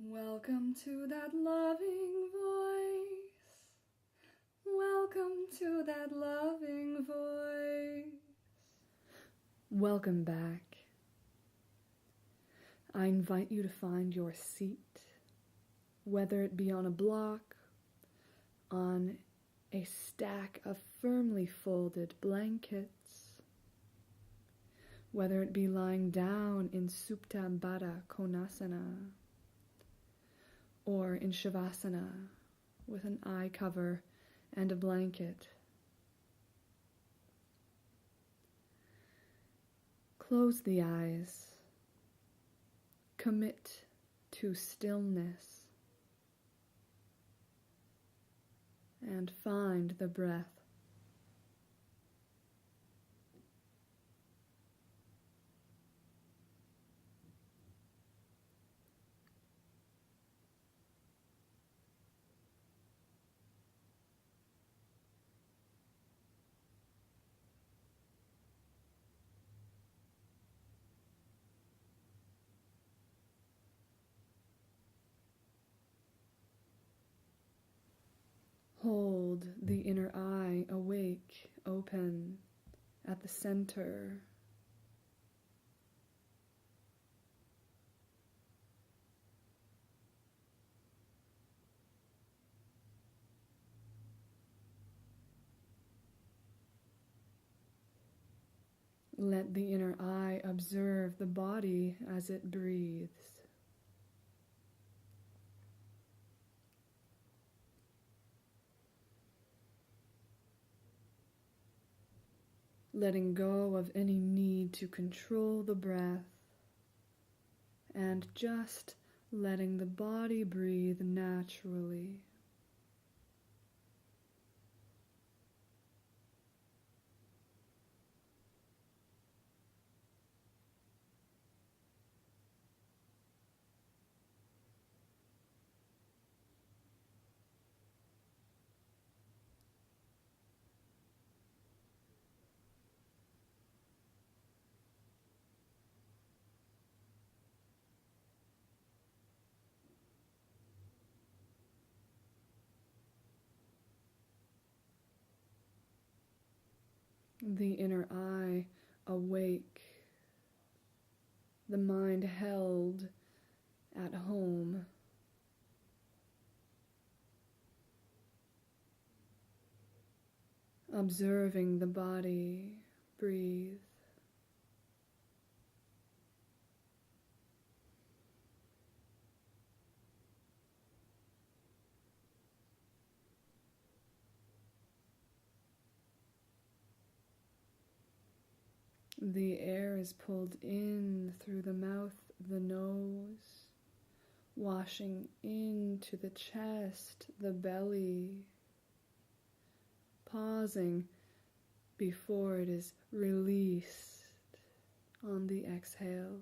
Welcome to that loving voice. Welcome to that loving voice. Welcome back. I invite you to find your seat, whether it be on a block, on a stack of firmly folded blankets, whether it be lying down in Supta Baddha Konasana, or in Shavasana with an eye cover and a blanket. Close the eyes. Commit to stillness and find the breath. Hold the inner eye awake, open at the center. Let the inner eye observe the body as it breathes. Letting go of any need to control the breath and just letting the body breathe naturally. The inner eye awake, the mind held at home. Observing the body breathe. The air is pulled in through the mouth, the nose, washing into the chest, the belly, pausing before it is released on the exhale.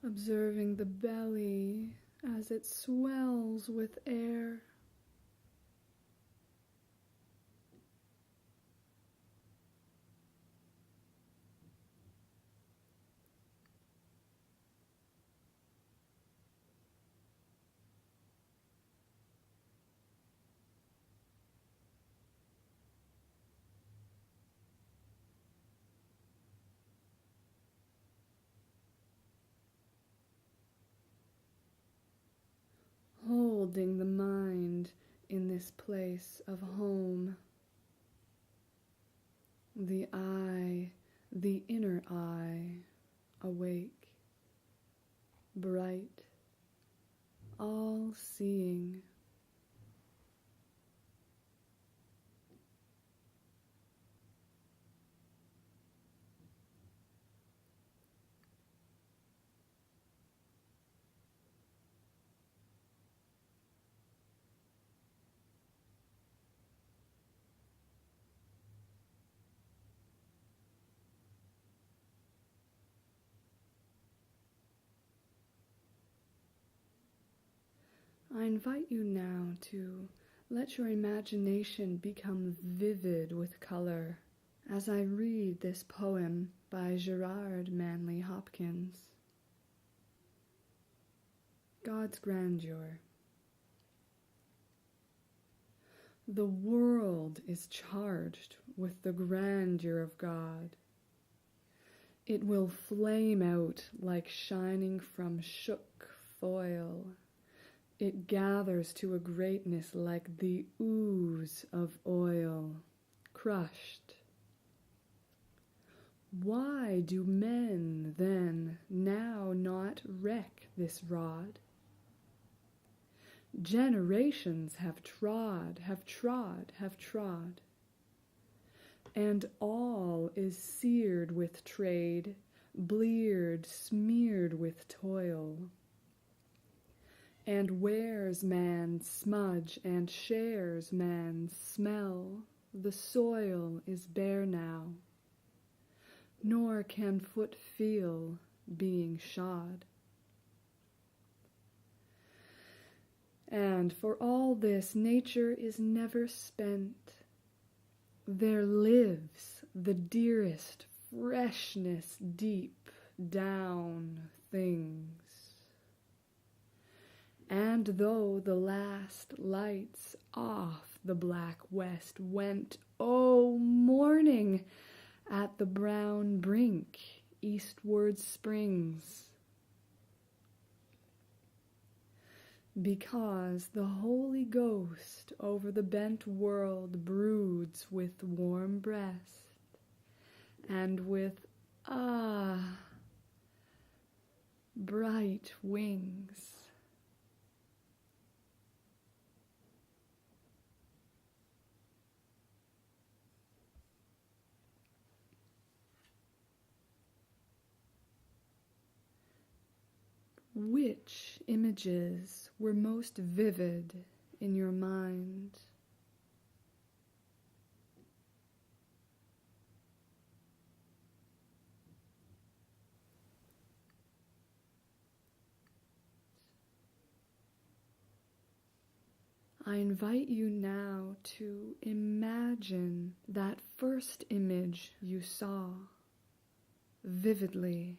Observing the belly as it swells with air. Holding the mind in this place of home. The eye, the inner eye, awake, bright, all-seeing. I invite you now to let your imagination become vivid with color as I read this poem by Gerard Manley Hopkins. God's Grandeur. The world is charged with the grandeur of God. It will flame out like shining from shook foil. It gathers to a greatness like the ooze of oil, crushed. Why do men then now not reck this rod? Generations have trod, and all is seared with trade, bleared, smeared with toil. And wears man's smudge and shares man's smell, the soil is bare now, nor can foot feel being shod. And for all this nature is never spent. There lives the dearest freshness deep down things. And though the last lights off the black west went, oh, morning at the brown brink eastward springs, because the Holy Ghost over the bent world broods with warm breast, and with, bright wings. Which images were most vivid in your mind? I invite you now to imagine that first image you saw vividly.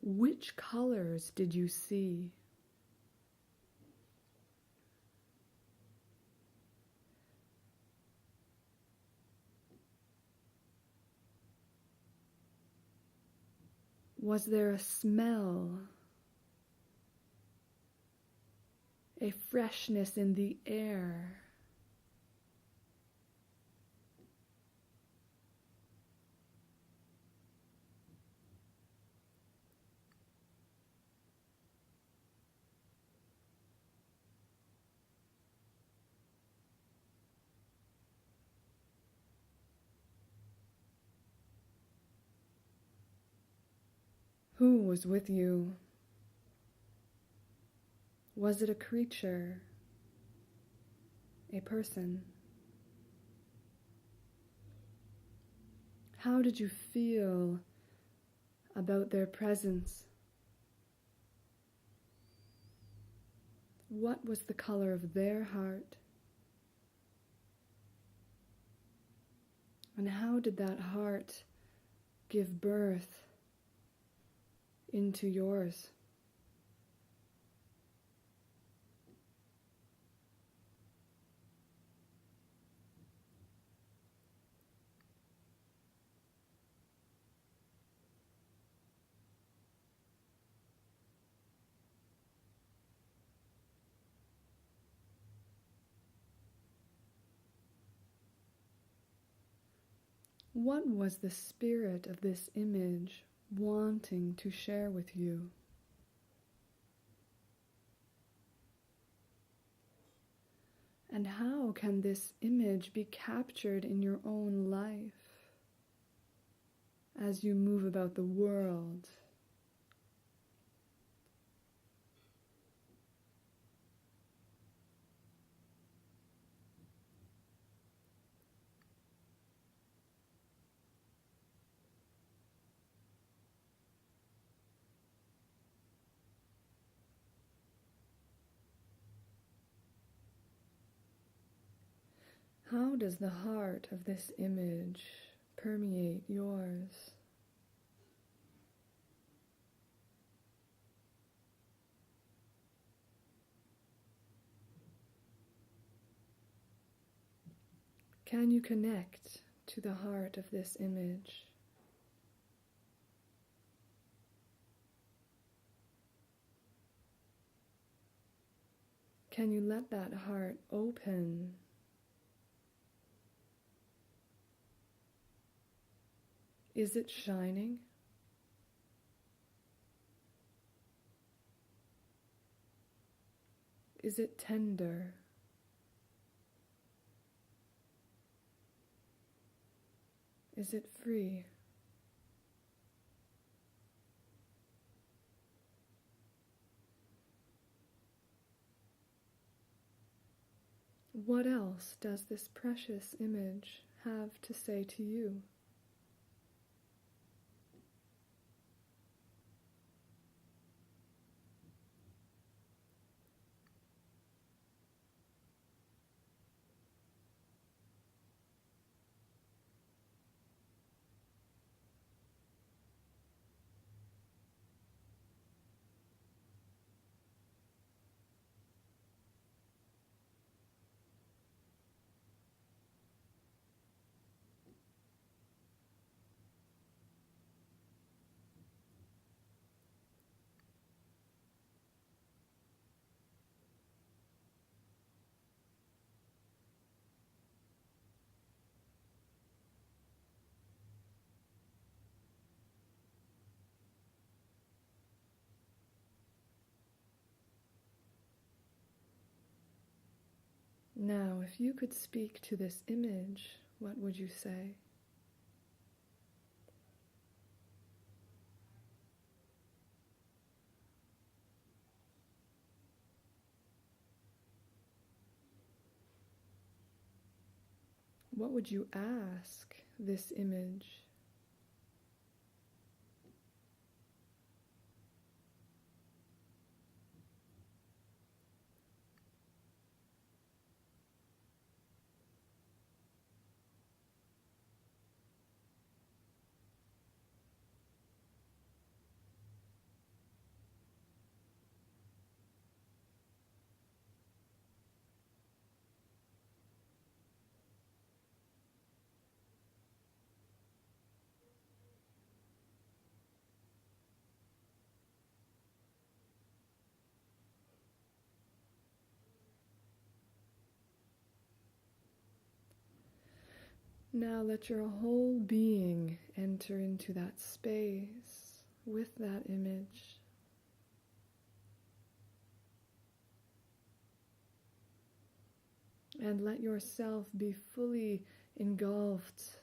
Which colors did you see? Was there a smell, a freshness in the air? Who was with you? Was it a creature, a person? How did you feel about their presence? What was the color of their heart? And how did that heart give birth into yours? What was the spirit of this image wanting to share with you? And how can this image be captured in your own life as you move about the world? How does the heart of this image permeate yours? Can you connect to the heart of this image? Can you let that heart open? Is it shining? Is it tender? Is it free? What else does this precious image have to say to you? Now, if you could speak to this image, what would you say? What would you ask this image? Now let your whole being enter into that space with that image. And let yourself be fully engulfed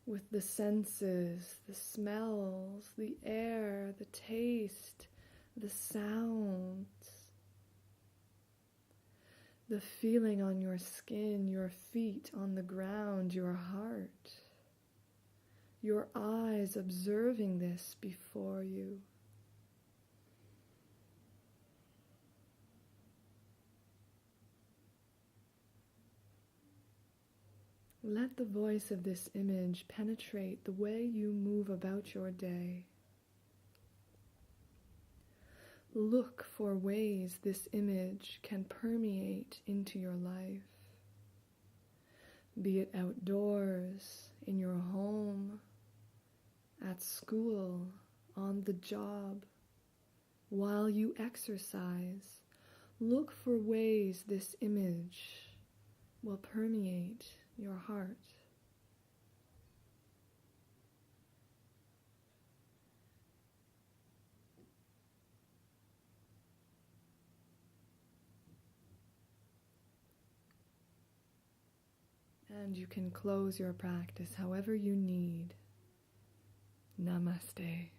with the senses, the smells, the air, the taste, the sounds, the feeling on your skin, your feet on the ground, your heart, your eyes observing this before you. Let the voice of this image penetrate the way you move about your day. Look for ways this image can permeate into your life, be it outdoors, in your home, at school, on the job, while you exercise. Look for ways this image will permeate your heart. And you can close your practice however you need. Namaste.